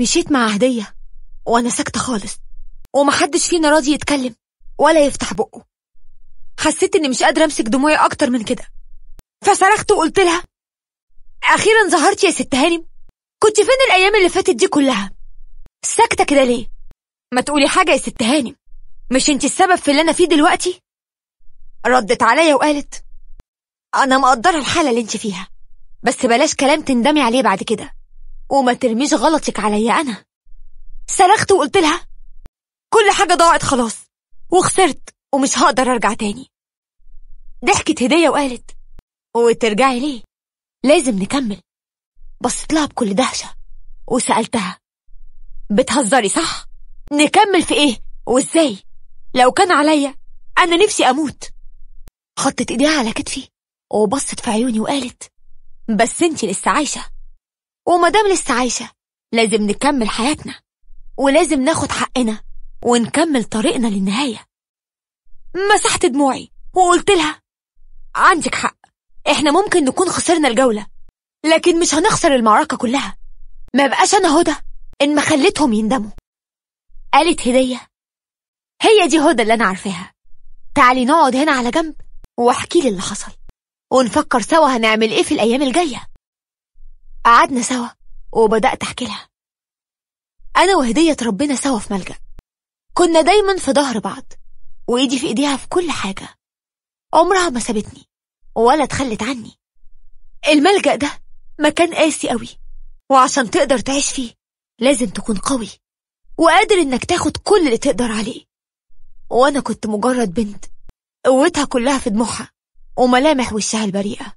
مشيت مع هدية وانا ساكتة خالص، ومحدش فينا راضي يتكلم ولا يفتح بقه. حسيت اني مش قادرة امسك دموعي اكتر من كده، فصرخت وقلت لها: اخيرا ظهرتي يا ست هانم، كنت فين الايام اللي فاتت دي كلها؟ ساكتة كده ليه؟ ما تقولي حاجة يا ست هانم، مش انت السبب في اللي انا فيه دلوقتي؟ ردت عليا وقالت: انا مقدرة الحالة اللي انت فيها، بس بلاش كلام تندمي عليه بعد كده، وما ترميش غلطك عليا انا. صرخت وقلت لها: كل حاجة ضاعت خلاص، وخسرت ومش هقدر ارجع تاني. ضحكت هدية وقالت: وترجعي ليه؟ لازم نكمل. بصيت لها بكل دهشة وسألتها: بتهزري صح؟ نكمل في ايه وازاي؟ لو كان عليا انا نفسي اموت. حطت ايديها على كتفي وبصت في عيوني وقالت: بس انتي لسه عايشة، ومادام لسه عايشة لازم نكمل حياتنا، ولازم ناخد حقنا ونكمل طريقنا للنهاية. مسحت دموعي وقلت لها: عندك حق، احنا ممكن نكون خسرنا الجولة، لكن مش هنخسر المعركة كلها. ما بقاش انا هدى ان ما خليتهم يندموا. قالت هدية: هي دي هدى اللي انا عارفاها، تعالي نقعد هنا على جنب واحكي لي اللي حصل، ونفكر سوا هنعمل ايه في الايام الجاية. قعدنا سوا وبدأت احكي لها. انا وهدية اتربينا سوا في ملجأ، كنا دايما في ظهر بعض، وايدي في ايديها في كل حاجة. عمرها ما سابتني ولا تخلت عني. الملجأ ده مكان قاسي قوي، وعشان تقدر تعيش فيه لازم تكون قوي وقادر انك تاخد كل اللي تقدر عليه. وانا كنت مجرد بنت قوتها كلها في دموعها وملامح وشها البريئة.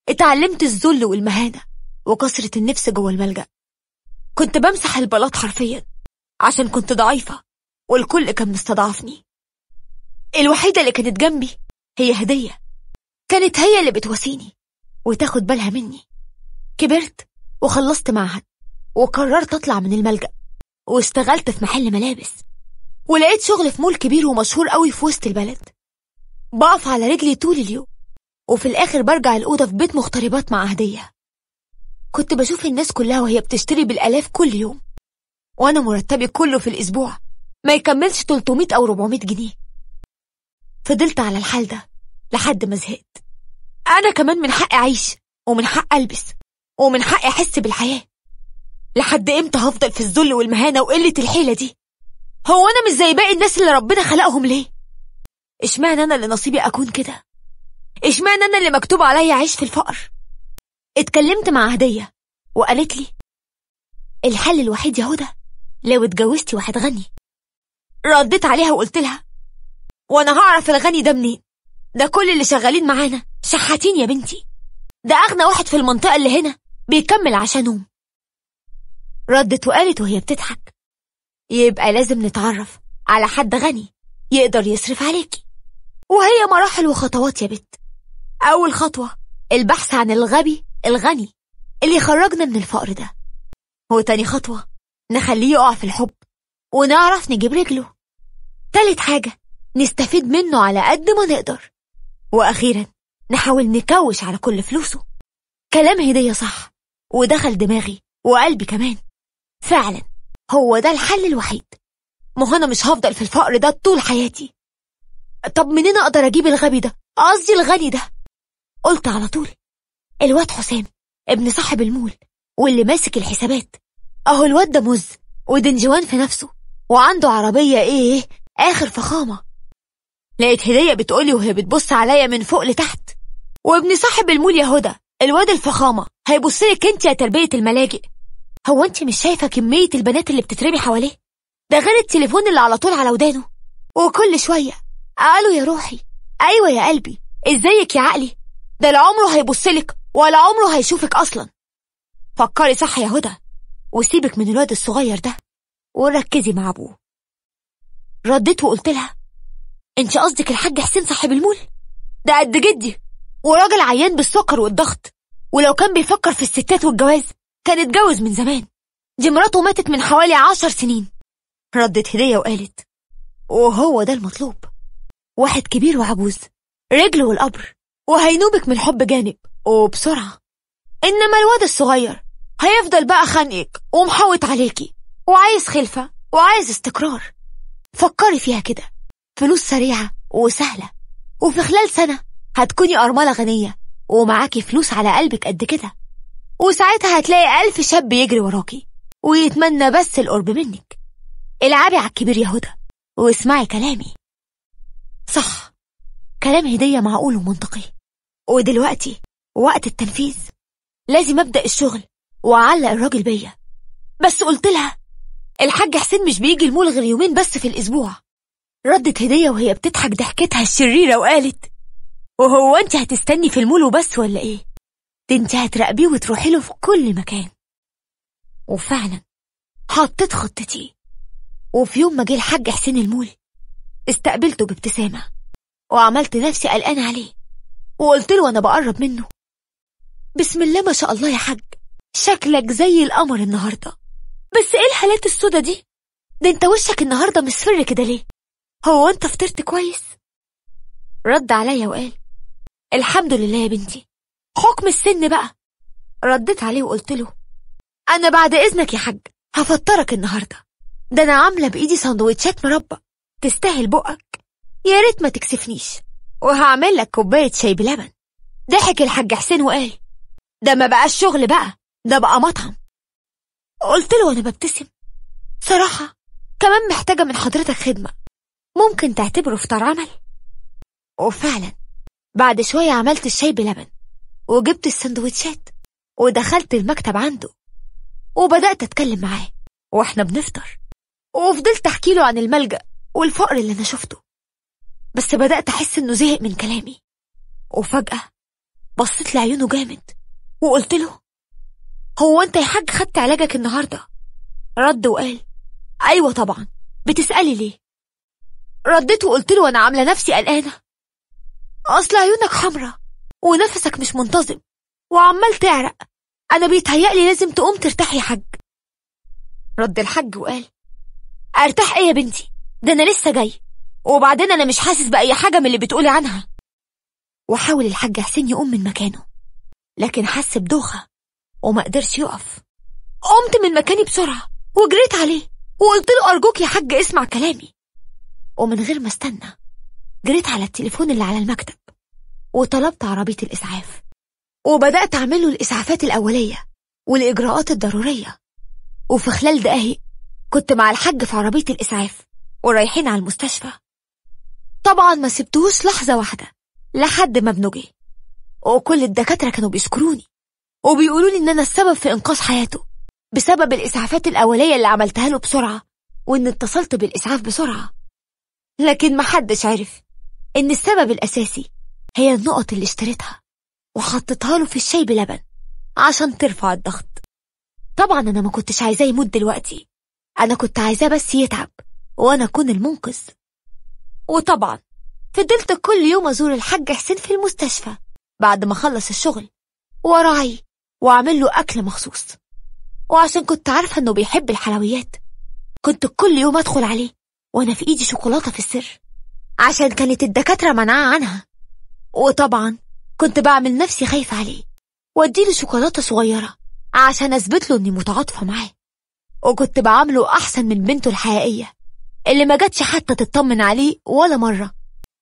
اتعلمت الذل والمهانة وكسرة النفس جوه الملجأ. كنت بمسح البلاط حرفيا عشان كنت ضعيفة والكل كان مستضعفني. الوحيدة اللي كانت جنبي هي هدية، كانت هي اللي بتواسيني وتاخد بالها مني. كبرت وخلصت معهد وقررت اطلع من الملجأ، واشتغلت في محل ملابس، ولقيت شغل في مول كبير ومشهور قوي في وسط البلد. بقف على رجلي طول اليوم، وفي الاخر برجع الأوضة في بيت مغتربات مع هدية. كنت بشوف الناس كلها وهي بتشتري بالآلاف كل يوم، وانا مرتبي كله في الاسبوع ما يكملش 300 أو 400 جنيه. فضلت على الحال ده لحد ما زهقت. انا كمان من حقي اعيش، ومن حقي البس، ومن حقي احس بالحياة. لحد امتى هفضل في الذل والمهانة وقلة الحيلة دي؟ هو انا مش زي باقي الناس اللي ربنا خلقهم ليه؟ اشمعنى انا اللي نصيبي اكون كده؟ اشمعنى انا اللي مكتوب عليا اعيش في الفقر؟ اتكلمت مع هدية وقالت لي: الحل الوحيد يا هدى لو اتجوزتي واحد غني. رديت عليها وقلت لها: وانا هعرف الغني ده منين؟ ده كل اللي شغالين معانا شحاتين يا بنتي، ده اغنى واحد في المنطقة اللي هنا بيكمل عشانهم. ردت وقالت وهي بتضحك: يبقى لازم نتعرف على حد غني يقدر يصرف عليكي. وهي مراحل وخطوات يا بت. اول خطوة البحث عن الغبي الغني اللي يخرجنا من الفقر ده، وتاني خطوة نخليه يقع في الحب ونعرف نجيب رجله. تالت حاجة نستفيد منه على قد ما نقدر، واخيرا نحاول نكوش على كل فلوسه. كلام هدية صح ودخل دماغي وقلبي كمان. فعلا هو ده الحل الوحيد. ما انا مش هفضل في الفقر ده طول حياتي. طب منين اقدر اجيب الغبي ده، قصدي الغني ده؟ قلت على طول: الواد حسام ابن صاحب المول واللي ماسك الحسابات. اهو الواد ده مز ودنجوان في نفسه، وعنده عربية ايه اخر فخامة. لقيت هدية بتقولي وهي بتبص عليا من فوق لتحت: وابن صاحب المول يا هدى الواد الفخامة هيبصلك انت يا تربية الملاجئ. هو انت مش شايفة كمية البنات اللي بتترمي حواليه؟ ده غير التليفون اللي على طول على ودانه، وكل شوية قالوا يا روحي، ايوه يا قلبي، ازيك يا عقلي. ده لا عمره هيبصلك ولا عمره هيشوفك اصلا. فكري صح يا هدى، وسيبك من الواد الصغير ده وركزي مع ابوه. رديت وقلت لها: انت قصدك الحاج حسين صاحب المول؟ ده قد جدي وراجل عيان بالسكر والضغط، ولو كان بيفكر في الستات والجواز كان اتجوز من زمان. دي مراته ماتت من حوالي 10 سنين. ردت هدية وقالت: وهو ده المطلوب، واحد كبير وعجوز رجله والقبر، وهينوبك من الحب جانب وبسرعة. إنما الواد الصغير هيفضل بقى خانقك ومحوط عليكي وعايز خلفة وعايز استقرار. فكري فيها كده، فلوس سريعة وسهلة، وفي خلال سنة هتكوني أرملة غنية ومعاكي فلوس على قلبك قد كده، وساعتها هتلاقي 1000 شاب يجري وراكي ويتمنى بس القرب منك. العبي على الكبير يا هدى واسمعي كلامي. صح، كلام هدية معقول ومنطقي، ودلوقتي وقت التنفيذ. لازم أبدأ الشغل وأعلق الراجل بيا. بس قلت لها الحاج حسين مش بيجي المول غير يومين بس في الأسبوع. ردت هدية وهي بتضحك ضحكتها الشريرة وقالت وهو انت هتستني في المول وبس ولا ايه؟ ده انت هتراقبيه وتروحي له في كل مكان. وفعلا حطيت خطتي، وفي يوم ما جه الحاج حسين المول استقبلته بابتسامة وعملت نفسي قلقانة عليه، وقلت له وانا بقرب منه بسم الله ما شاء الله يا حاج، شكلك زي القمر النهاردة. بس ايه الحالات السودة دي؟ ده انت وشك النهاردة مصفر كده ليه؟ هو انت فطرت كويس؟ رد عليا وقال الحمد لله يا بنتي، حكم السن بقى. رديت عليه وقلت له انا بعد اذنك يا حاج هفطرك النهاردة، ده انا عاملة بايدي سندوتشات مربى تستاهل بقك، يا ريت ما تكسفنيش، وهعمل لك كوباية شاي بلبن. ضحك الحاج حسين وقال ده ما بقاش شغل بقى، ده بقى مطعم. قلت له وانا ببتسم صراحة كمان محتاجة من حضرتك خدمة، ممكن تعتبره فطار عمل؟ وفعلا بعد شوية عملت الشاي بلبن وجبت السندوتشات ودخلت المكتب عنده وبدأت أتكلم معاه وإحنا بنفطر، وفضلت أحكي له عن الملجأ والفقر اللي أنا شفته. بس بدأت أحس إنه زهق من كلامي، وفجأة بصيت لعيونه جامد وقلت له هو أنت يا حاج خدت علاجك النهاردة؟ رد وقال أيوة طبعا، بتسألي ليه؟ رديت وقلت له أنا عاملة نفسي قلقانة، أصل عيونك حمرة ونفسك مش منتظم وعمال تعرق، أنا بيتهيألي لازم تقوم ترتاح يا حاج. رد الحاج وقال أرتاح إيه يا بنتي، ده أنا لسه جاي، وبعدين أنا مش حاسس بأي حاجة من اللي بتقولي عنها. وحاول الحاج حسين يقوم من مكانه لكن حس بدوخة وما قدرش يقف. قمت من مكاني بسرعة وجريت عليه وقلت له أرجوك يا حاج اسمع كلامي. ومن غير ما استنى جريت على التليفون اللي على المكتب وطلبت عربية الإسعاف، وبدأت أعمله الإسعافات الأولية والإجراءات الضرورية. وفي خلال دقايق كنت مع الحاج في عربية الإسعاف ورايحين على المستشفى. طبعا ما سبتهوش لحظة واحدة لحد ما ابنه جه، وكل الدكاترة كانوا بيشكروني وبيقولوا لي إن أنا السبب في إنقاذ حياته بسبب الإسعافات الأولية اللي عملتها له بسرعة، وإن اتصلت بالإسعاف بسرعة. لكن محدش عرف إن السبب الأساسي هي النقط اللي اشتريتها وحطيتها له في الشاي بلبن عشان ترفع الضغط. طبعا أنا ما كنتش عايزاه يموت دلوقتي، أنا كنت عايزاه بس يتعب وأنا أكون المنقذ. وطبعا فضلت كل يوم أزور الحاج حسين في المستشفى بعد ما خلص الشغل وراعيه وأعمل له أكل مخصوص. وعشان كنت عارفة إنه بيحب الحلويات كنت كل يوم أدخل عليه وأنا في إيدي شوكولاتة في السر عشان كانت الدكاترة منعاه عنها. وطبعا كنت بعمل نفسي خايفة عليه واديله شوكولاتة صغيرة عشان أثبت له إني متعاطفة معاه. وكنت بعامله أحسن من بنته الحقيقية اللي ما جاتش حتى تطمن عليه ولا مرة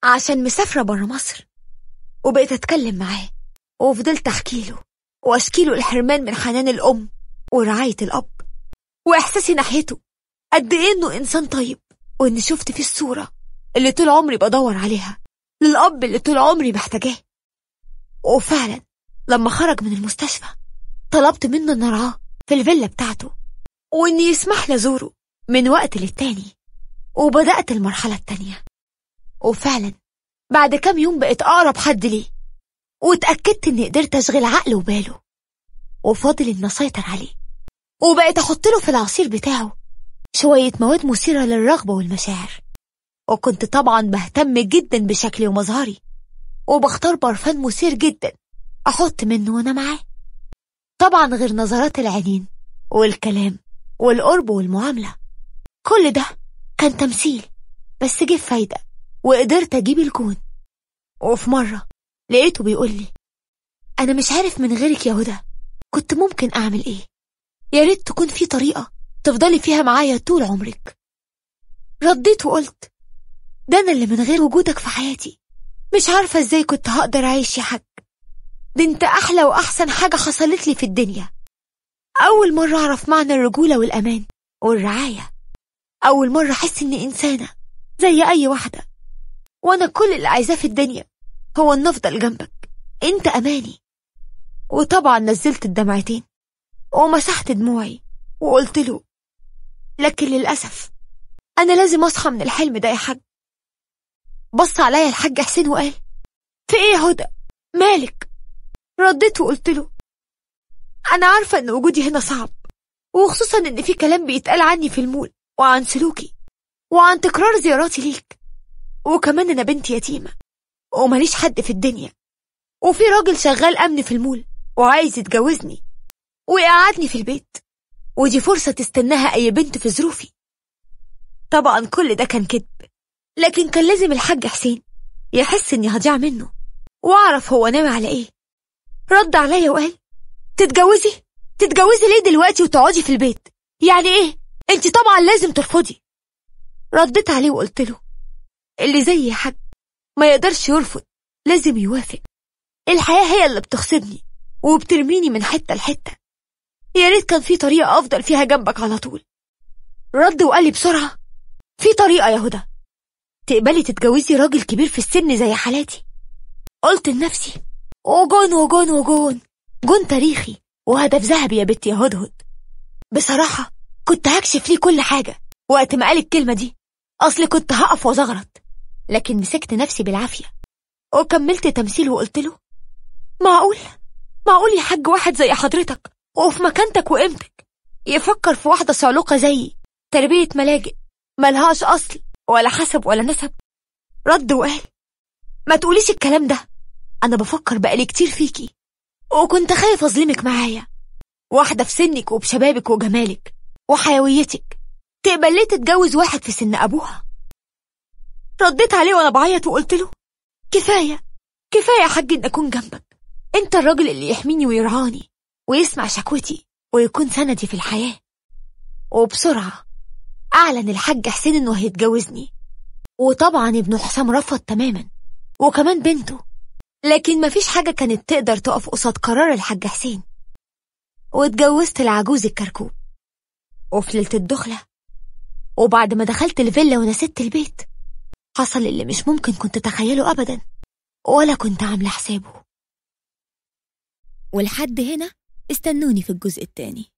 عشان مسافرة برا مصر. وبقيت أتكلم معاه وفضلت أحكي له وأشكي له الحرمان من حنان الأم ورعاية الأب، وإحساسي ناحيته قد إيه إنه إنسان طيب، وإني شفت فيه الصورة اللي طول عمري بدور عليها للأب اللي طول عمري محتاجاه. وفعلا لما خرج من المستشفى طلبت منه إن أرعاه في الفيلا بتاعته وإني يسمح لي أزوره من وقت للتاني، وبدأت المرحلة التانية. وفعلا بعد كام يوم بقيت أقرب حد ليه، واتأكدت إني قدرت أشغل عقله وباله، وفاضل إن أسيطر عليه. وبقيت أحط له في العصير بتاعه شوية مواد مثيرة للرغبة والمشاعر، وكنت طبعا بهتم جدا بشكلي ومظهري، وبختار برفان مثير جدا أحط منه وأنا معاه. طبعا غير نظرات العينين والكلام والقرب والمعاملة، كل ده كان تمثيل بس جه فايدة وقدرت أجيب الكون. وفي مرة لقيته بيقولي أنا مش عارف من غيرك يا هدى كنت ممكن أعمل إيه. يا ريت تكون في طريقة تفضلي فيها معايا طول عمرك. رديت وقلت ده أنا اللي من غير وجودك في حياتي مش عارفة ازاي كنت هقدر أعيش يا حاج. ده انت أحلى وأحسن حاجة حصلت لي في الدنيا. أول مرة أعرف معنى الرجولة والأمان والرعاية. أول مرة أحس إني إنسانة زي أي واحدة، وأنا كل اللي عايزاه في الدنيا هو إن أفضل جنبك، انت أماني. وطبعا نزلت الدمعتين ومسحت دموعي وقلت له لكن للأسف أنا لازم أصحى من الحلم ده يا حاج. بص عليا الحاج حسين وقال في إيه يا هدى مالك؟ رديت وقلت له أنا عارفة إن وجودي هنا صعب، وخصوصا إن في كلام بيتقال عني في المول وعن سلوكي وعن تكرار زياراتي ليك، وكمان أنا بنت يتيمة وماليش حد في الدنيا، وفي راجل شغال أمن في المول وعايز يتجوزني ويقعدني في البيت، ودي فرصة تستناها أي بنت في ظروفي. طبعا كل ده كان كذب، لكن كان لازم الحاج حسين يحس إني هضيع منه وأعرف هو ناوي على إيه. رد عليا وقال تتجوزي ليه دلوقتي وتقعدي في البيت؟ يعني إيه؟ أنت طبعا لازم ترفضي. رديت عليه وقلت له اللي زي يا حاج ما يقدرش يرفض، لازم يوافق. الحياة هي اللي بتخصبني وبترميني من حتة لحتة، يا ريت كان في طريقة أفضل فيها جنبك على طول. رد وقال لي بسرعة في طريقة يا هدى، تقبلي تتجوزي راجل كبير في السن زي حالاتي. قلت لنفسي جون تاريخي وهدف ذهبي يا بنتي يا هدهد. بصراحة كنت هكشف ليه كل حاجة وقت ما قال الكلمة دي، أصل كنت هقف وزغرط، لكن مسكت نفسي بالعافية وكملت تمثيل وقلت له معقول يا حاج واحد زي حضرتك وفي مكانتك وقيمتك يفكر في واحدة صعلوقة زيي تربية ملاجئ ملهاش أصل ولا حسب ولا نسب؟ رد وقال ما تقوليش الكلام ده، أنا بفكر بقالي كتير فيكي وكنت خايف أظلمك معايا، واحدة في سنك وبشبابك وجمالك وحيويتك تقبل ليه تتجوز واحد في سن أبوها؟ رديت عليه وأنا بعيط وقلت له كفاية يا حاج إن أكون جنبك، أنت الراجل اللي يحميني ويرعاني ويسمع شكوتي ويكون سندي في الحياة. وبسرعة أعلن الحاج حسين إنه هيتجوزني، وطبعا ابن حسام رفض تماما وكمان بنته، لكن مفيش حاجة كانت تقدر تقف قصاد قرار الحاج حسين. واتجوزت العجوز الكركوب. وفي ليلة الدخلة وبعد ما دخلت الفيلا ونسيت البيت، حصل اللي مش ممكن كنت تخيله أبدا ولا كنت عاملة حسابه. ولحد هنا استنوني في الجزء الثاني.